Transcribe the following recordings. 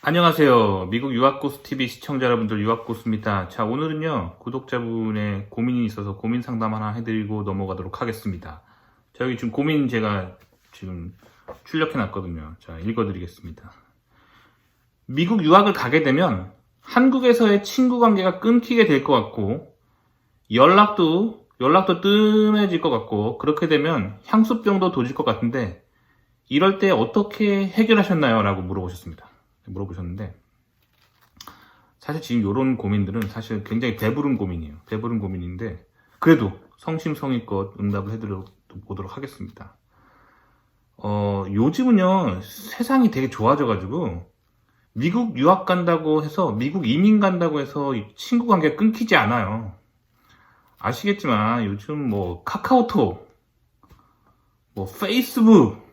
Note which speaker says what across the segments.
Speaker 1: 안녕하세요. 미국 유학고수TV 시청자 여러분들, 유학고수입니다. 자, 오늘은요, 구독자분의 고민이 있어서 고민 상담 하나 해드리고 넘어가도록 하겠습니다. 자, 여기 지금 고민 제가 지금 출력해놨거든요. 자, 읽어드리겠습니다. 미국 유학을 가게 되면 한국에서의 친구 관계가 끊기게 될 것 같고, 연락도 뜸해질 것 같고, 그렇게 되면 향수병도 도질 것 같은데, 이럴 때 어떻게 해결하셨나요? 라고 물어보셨는데, 사실 지금 이런 고민들은 사실 굉장히 배부른 고민이에요. 배부른 고민인데, 그래도 성심성의껏 응답을 해드려 보도록 하겠습니다. 요즘은요, 세상이 되게 좋아져가지고, 미국 유학 간다고 해서, 미국 이민 간다고 해서 친구 관계가 끊기지 않아요. 아시겠지만, 요즘 뭐, 카카오톡, 뭐, 페이스북,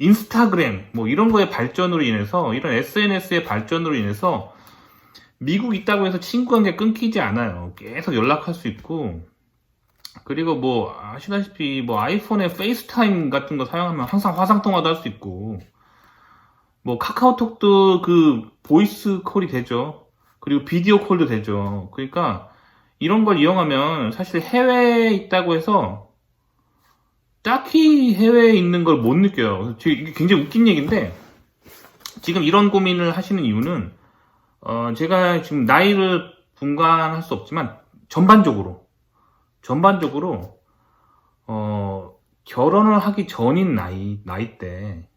Speaker 1: 인스타그램 뭐 이런 거의 발전으로 인해서, 이런 SNS의 발전으로 인해서 미국 있다고 해서 친구 관계 끊기지 않아요. 계속 연락할 수 있고, 그리고 뭐 아시다시피 뭐 아이폰에 페이스타임 같은 거 사용하면 항상 화상통화도 할 수 있고, 뭐 카카오톡도 그 보이스 콜이 되죠. 그리고 비디오 콜도 되죠. 그러니까 이런 걸 이용하면 사실 해외에 있다고 해서 딱히 해외에 있는 걸 못 느껴요. 이게 굉장히 웃긴 얘기인데, 지금 이런 고민을 하시는 이유는, 제가 지금 나이를 분간할 수 없지만, 전반적으로, 결혼을 하기 전인 나이 때,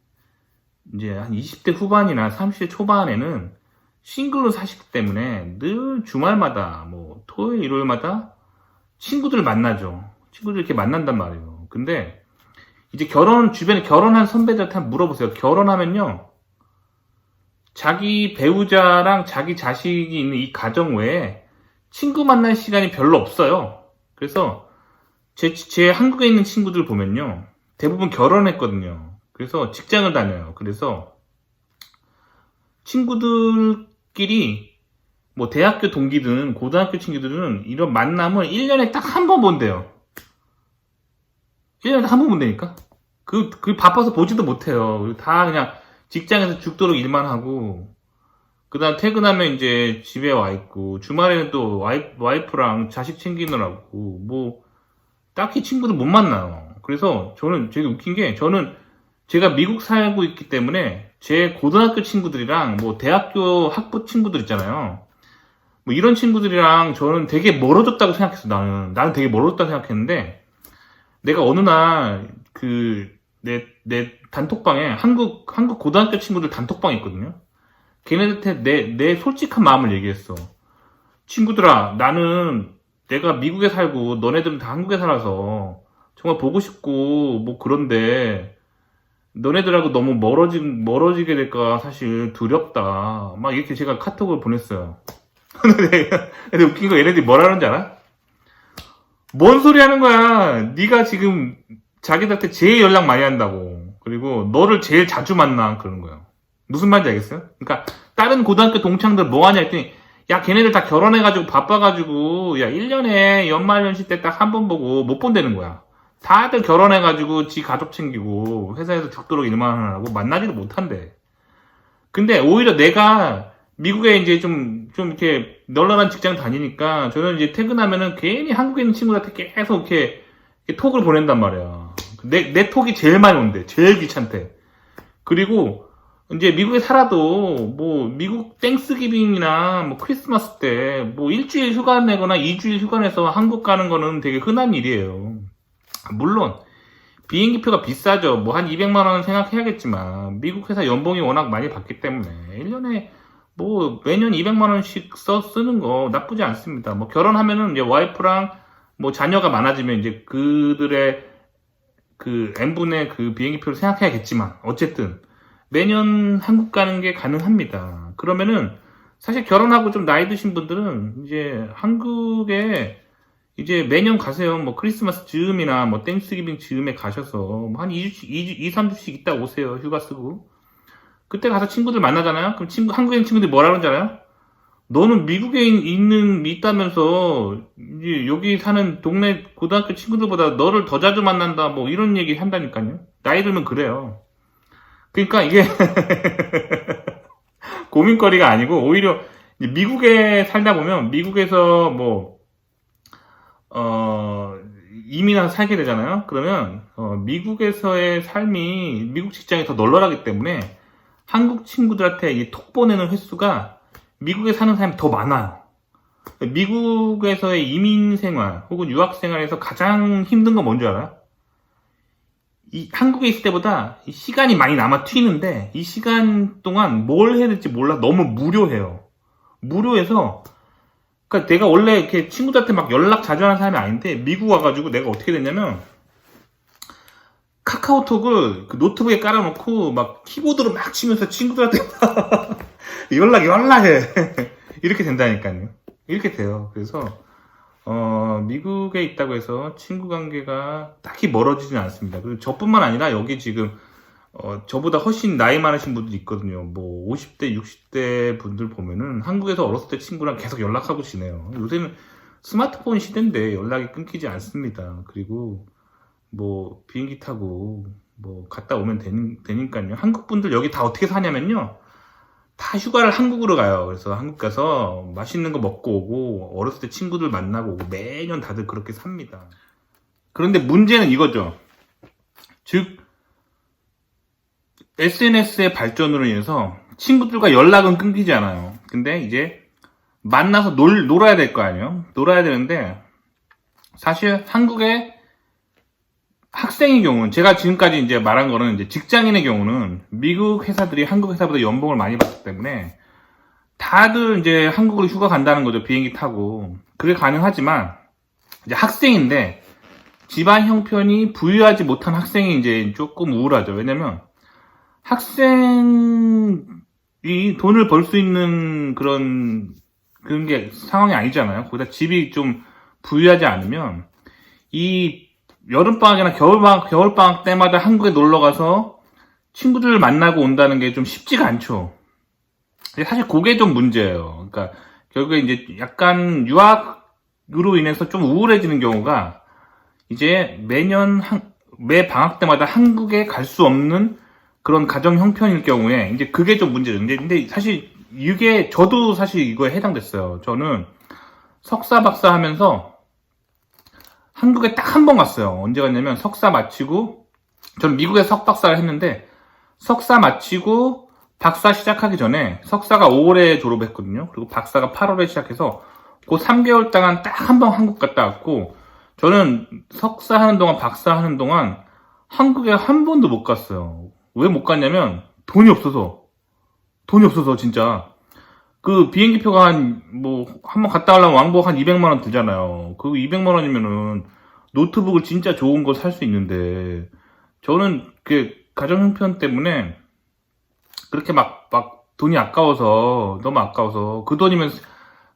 Speaker 1: 이제 한 20대 후반이나 30대 초반에는 싱글로 사시기 때문에 늘 주말마다, 뭐, 토요일, 일요일마다 친구들 만나죠. 친구들 이렇게 만난단 말이에요. 근데 이제 주변에 결혼한 선배들한테 한번 물어보세요. 결혼하면요, 자기 배우자랑 자기 자식이 있는 이 가정 외에 친구 만날 시간이 별로 없어요. 그래서 제 한국에 있는 친구들 보면요, 대부분 결혼했거든요. 그래서 직장을 다녀요. 그래서 친구들끼리 뭐 대학교 동기든 고등학교 친구들은 이런 만남을 1년에 딱 한 번 본대요. 1년에 한 번 본다니까? 그 바빠서 보지도 못해요. 다 그냥 직장에서 죽도록 일만 하고, 그 다음 퇴근하면 이제 집에 와 있고, 주말에는 또 와이프랑 자식 챙기느라고, 뭐, 딱히 친구들 못 만나요. 그래서 저는 되게 웃긴 게, 제가 미국 살고 있기 때문에 제 고등학교 친구들이랑 뭐 대학교 학부 친구들 있잖아요. 뭐 이런 친구들이랑 저는 되게 멀어졌다고 생각했어, 나는 되게 멀어졌다고 생각했는데, 내가 어느 날, 내 단톡방에 한국 고등학교 친구들 단톡방이 있거든요. 걔네들한테 내 솔직한 마음을 얘기했어. 친구들아, 내가 미국에 살고 너네들은 다 한국에 살아서 정말 보고 싶고 뭐 그런데 너네들하고 너무 멀어지게 될까 사실 두렵다. 막 이렇게 제가 카톡을 보냈어요. 근데 웃긴 거 얘네들이 뭐라는지 알아? 뭔 소리 하는 거야? 네가 지금 자기들한테 제일 연락 많이 한다고. 그리고 너를 제일 자주 만나. 그러는 거예요. 무슨 말인지 알겠어요? 그러니까 다른 고등학교 동창들 뭐 하냐 했더니, 야, 걔네들 다 결혼해가지고 바빠가지고, 야, 1년에 연말연시 때 딱 한 번 보고 못 본다는 거야. 다들 결혼해가지고 지 가족 챙기고 회사에서 죽도록 일만 하느라고 만나지도 못한대. 근데 오히려 내가 미국에 이제 좀 이렇게 널널한 직장 다니니까 저는 이제 퇴근하면은 괜히 한국에 있는 친구들한테 계속 이렇게 톡을 보낸단 말이야. 내 톡이 제일 많이 온대. 제일 귀찮대. 그리고 이제 미국에 살아도 뭐 미국 땡스기빙이나 뭐 크리스마스 때 뭐 일주일 휴가 내거나 2주일 휴가 내서 한국 가는 거는 되게 흔한 일이에요. 물론 비행기표가 비싸죠. 뭐 한 200만 원 생각해야겠지만 미국 회사 연봉이 워낙 많이 받기 때문에 1년에 뭐 매년 200만 원씩 쓰는 거 나쁘지 않습니다. 뭐 결혼하면은 이제 와이프랑 뭐 자녀가 많아지면 이제 그들의 그 n분의 그 비행기표를 생각해야겠지만 어쨌든 매년 한국 가는 게 가능합니다. 그러면은 사실 결혼하고 좀 나이 드신 분들은 이제 한국에 이제 매년 가세요. 뭐 크리스마스 즈음이나 뭐 땡스기빙 즈음에 가셔서 뭐 한 3주씩 있다 오세요. 휴가 쓰고. 그때 가서 친구들 만나잖아요? 그럼 한국에 있는 친구들이 뭐라 그러는지 알아요? 너는 미국에 있다면서, 이제 여기 사는 동네 고등학교 친구들보다 너를 더 자주 만난다, 뭐 이런 얘기 한다니까요. 나이 들면 그래요. 그러니까 이게, 고민거리가 아니고, 오히려 이제 미국에 살다 보면, 미국에서 뭐, 이민 와서 살게 되잖아요. 그러면, 미국에서의 삶이 미국 직장이 더 널널하기 때문에, 한국 친구들한테 이 톡 보내는 횟수가 미국에 사는 사람이 더 많아요. 미국에서의 이민 생활 혹은 유학 생활에서 가장 힘든 건 뭔지 알아요? 이 한국에 있을 때보다 이 시간이 많이 남아 튀는데 이 시간 동안 뭘 해야 될지 몰라 너무 무료해요. 무료해서 그러니까 내가 원래 이렇게 친구들한테 막 연락 자주 하는 사람이 아닌데 미국 와가지고 내가 어떻게 됐냐면 카카오톡을 그 노트북에 깔아놓고 막 키보드로 막 치면서 친구들한테 연락해. 이렇게 된다니까요. 이렇게 돼요. 그래서 미국에 있다고 해서 친구 관계가 딱히 멀어지진 않습니다. 그리고 저뿐만 아니라 여기 지금 저보다 훨씬 나이 많으신 분들이 있거든요. 뭐 50대, 60대 분들 보면은 한국에서 어렸을 때 친구랑 계속 연락하고 지내요. 요새는 스마트폰 시대인데 연락이 끊기지 않습니다. 그리고 뭐 비행기 타고 뭐 갔다 오면 되니까요. 한국 분들 여기 다 어떻게 사냐면요. 다 휴가를 한국으로 가요. 그래서 한국 가서 맛있는 거 먹고 오고 어렸을 때 친구들 만나고 오고 매년 다들 그렇게 삽니다. 그런데 문제는 이거죠. 즉 SNS의 발전으로 인해서 친구들과 연락은 끊기지 않아요. 근데 이제 만나서 놀아야 될 거 아니에요. 놀아야 되는데 사실 한국의 학생의 경우는 제가 지금까지 이제 말한 거는 이제 직장인의 경우는 미국 회사들이 한국 회사보다 연봉을 많이 받기 때문에 다들 이제 한국으로 휴가 간다는 거죠. 비행기 타고. 그게 가능하지만 이제 학생인데 집안 형편이 부유하지 못한 학생이 이제 조금 우울하죠. 왜냐면 학생이 돈을 벌 수 있는 그런 게 상황이 아니잖아요. 거기다 집이 좀 부유하지 않으면 이 여름방학이나 겨울방학 때마다 한국에 놀러가서 친구들을 만나고 온다는 게 좀 쉽지가 않죠. 사실 그게 좀 문제예요. 그러니까 결국에 이제 약간 유학으로 인해서 좀 우울해지는 경우가 이제 매 방학 때마다 한국에 갈 수 없는 그런 가정 형편일 경우에 이제 그게 좀 문제죠. 근데 사실 이게 저도 사실 이거에 해당됐어요. 저는 석사 박사 하면서 한국에 딱 한 번 갔어요. 언제 갔냐면 석사 마치고 저는 미국에 석박사를 했는데 석사 마치고 박사 시작하기 전에 석사가 5월에 졸업했거든요. 그리고 박사가 8월에 시작해서 그 3개월 동안 딱 한 번 한국 갔다 왔고 저는 석사 하는 동안 박사 하는 동안 한국에 한 번도 못 갔어요. 왜 못 갔냐면 돈이 없어서 진짜 그 비행기표가 한 번 갔다 오려면 왕복 한 200만 원 들잖아요. 그 200만 원이면은 노트북을 진짜 좋은 거 살 수 있는데 저는 그 가정 형편 때문에 그렇게 막 돈이 너무 아까워서 그 돈이면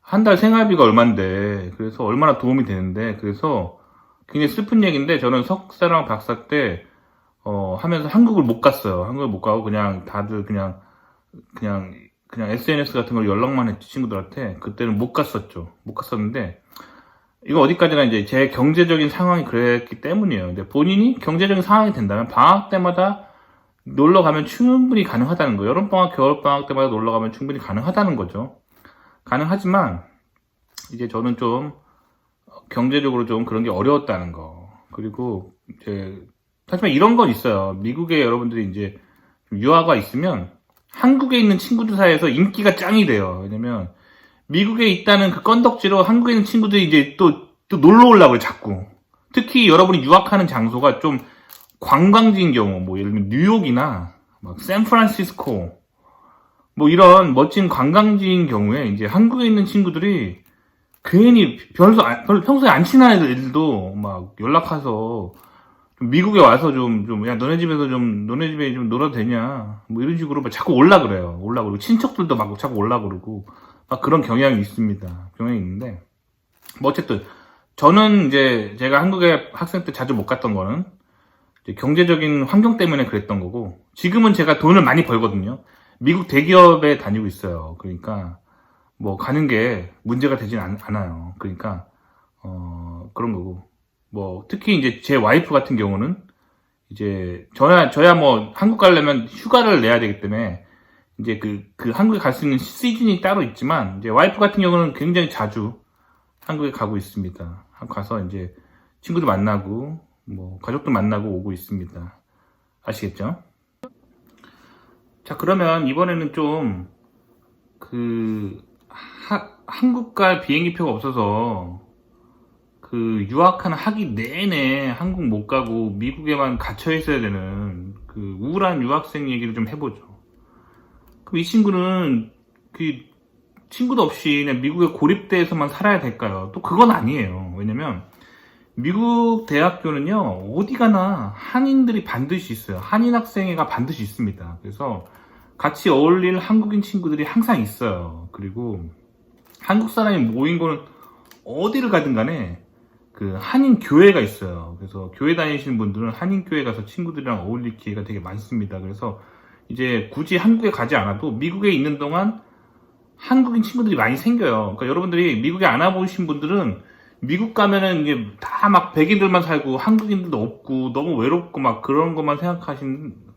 Speaker 1: 한 달 생활비가 얼만데 그래서 얼마나 도움이 되는데 그래서 굉장히 슬픈 얘기인데 저는 석사랑 박사 때 하면서 한국을 못 갔어요. 한국을 못 가고 그냥 다들 그냥 SNS 같은 걸 연락만 했지 친구들한테. 그때는 못 갔었는데 이거 어디까지나 이제 제 경제적인 상황이 그랬기 때문이에요. 근데 본인이 경제적인 상황이 된다면 방학 때마다 놀러 가면 충분히 가능하다는 거예요. 여름방학, 겨울방학 때마다 놀러 가면 충분히 가능하다는 거죠. 가능하지만 이제 저는 좀 경제적으로 좀 그런 게 어려웠다는 거. 그리고 이제 하지만 이런 건 있어요. 미국에 여러분들이 이제 유아가 있으면 한국에 있는 친구들 사이에서 인기가 짱이 돼요. 왜냐면 미국에 있다는 그 건덕지로 한국에 있는 친구들이 이제 또 놀러 오려고요, 자꾸. 특히 여러분이 유학하는 장소가 좀 관광지인 경우, 뭐 예를 들면 뉴욕이나 막 샌프란시스코, 뭐 이런 멋진 관광지인 경우에 이제 한국에 있는 친구들이 괜히 평소에 안 친한 애들도 막 연락해서 좀 미국에 와서 야, 너네 집에 좀 놀아도 되냐? 뭐 이런 식으로 막 자꾸 올라 그래요. 그러고 친척들도 막 자꾸 올라 그러고 막 그런 경향이 있는데 뭐 어쨌든 저는 이제 제가 한국에 학생 때 자주 못 갔던 거는 이제 경제적인 환경 때문에 그랬던 거고 지금은 제가 돈을 많이 벌거든요. 미국 대기업에 다니고 있어요. 그러니까 뭐 가는 게 문제가 되진 않아요. 그러니까 그런 거고 뭐 특히 이제 제 와이프 같은 경우는 이제 저야 뭐 한국 가려면 휴가를 내야 되기 때문에 이제 그 한국에 갈 수 있는 시즌이 따로 있지만, 이제 와이프 같은 경우는 굉장히 자주 한국에 가고 있습니다. 가서 이제 친구들 만나고, 뭐, 가족들 만나고 오고 있습니다. 아시겠죠? 자, 그러면 이번에는 좀, 한국 갈 비행기표가 없어서, 유학하는 학기 내내 한국 못 가고 미국에만 갇혀 있어야 되는 우울한 유학생 얘기를 좀 해보죠. 그럼 이 친구는 친구도 없이 그냥 미국에 고립돼서만 살아야 될까요? 또 그건 아니에요. 왜냐면 미국 대학교는요, 어디 가나 한인들이 반드시 있어요. 한인 학생회가 반드시 있습니다. 그래서 같이 어울릴 한국인 친구들이 항상 있어요. 그리고 한국 사람이 모인 거는 어디를 가든 간에 한인 교회가 있어요. 그래서 교회 다니시는 분들은 한인 교회 가서 친구들이랑 어울릴 기회가 되게 많습니다. 그래서 이제 굳이 한국에 가지 않아도 미국에 있는 동안 한국인 친구들이 많이 생겨요. 그러니까 여러분들이 미국에 안 와보신 분들은 미국 가면은 이게 다 막 백인들만 살고 한국인들도 없고 너무 외롭고 막 그런 것만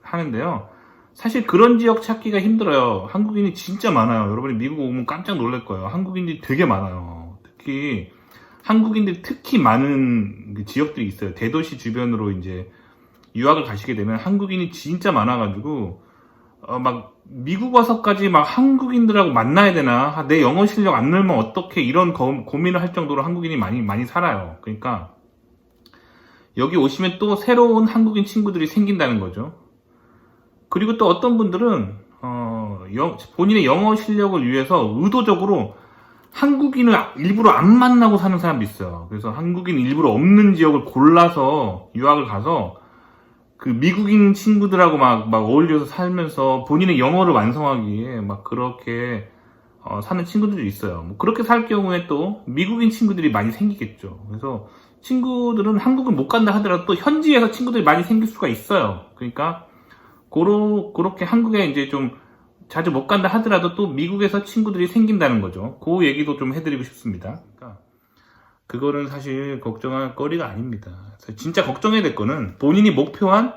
Speaker 1: 하는데요. 사실 그런 지역 찾기가 힘들어요. 한국인이 진짜 많아요. 여러분이 미국 오면 깜짝 놀랄 거예요. 한국인들이 되게 많아요. 한국인들이 특히 많은 지역들이 있어요. 대도시 주변으로 이제 유학을 가시게 되면 한국인이 진짜 많아가지고 막 미국 와서까지 막 한국인들하고 만나야 되나, 내 영어 실력 안 늘면 어떻게, 이런 고민을 할 정도로 한국인이 많이 살아요. 그러니까 여기 오시면 또 새로운 한국인 친구들이 생긴다는 거죠. 그리고 또 어떤 분들은 본인의 영어 실력을 위해서 의도적으로 한국인을 일부러 안 만나고 사는 사람도 있어요. 그래서 한국인 일부러 없는 지역을 골라서 유학을 가서 미국인 친구들하고 막 어울려서 살면서 본인의 영어를 완성하기 위해 막 그렇게 사는 친구들이 있어요. 뭐 그렇게 살 경우에 또 미국인 친구들이 많이 생기겠죠. 그래서 친구들은 한국을 못 간다 하더라도 또 현지에서 친구들이 많이 생길 수가 있어요. 그러니까 그렇게 한국에 이제 좀 자주 못 간다 하더라도 또 미국에서 친구들이 생긴다는 거죠. 그 얘기도 좀 해드리고 싶습니다. 그러니까 그거는 사실 걱정할 거리가 아닙니다. 진짜 걱정해야 될 거는 본인이 목표한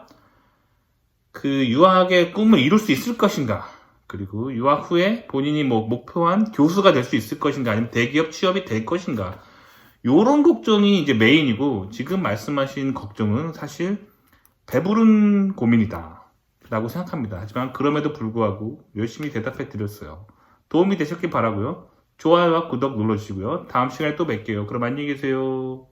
Speaker 1: 유학의 꿈을 이룰 수 있을 것인가, 그리고 유학 후에 본인이 목표한 교수가 될 수 있을 것인가, 아니면 대기업 취업이 될 것인가, 요런 걱정이 이제 메인이고, 지금 말씀하신 걱정은 사실 배부른 고민이다 라고 생각합니다. 하지만 그럼에도 불구하고 열심히 대답해 드렸어요. 도움이 되셨길 바라고요. 좋아요와 구독 눌러주시고요. 다음 시간에 또 뵐게요. 그럼 안녕히 계세요.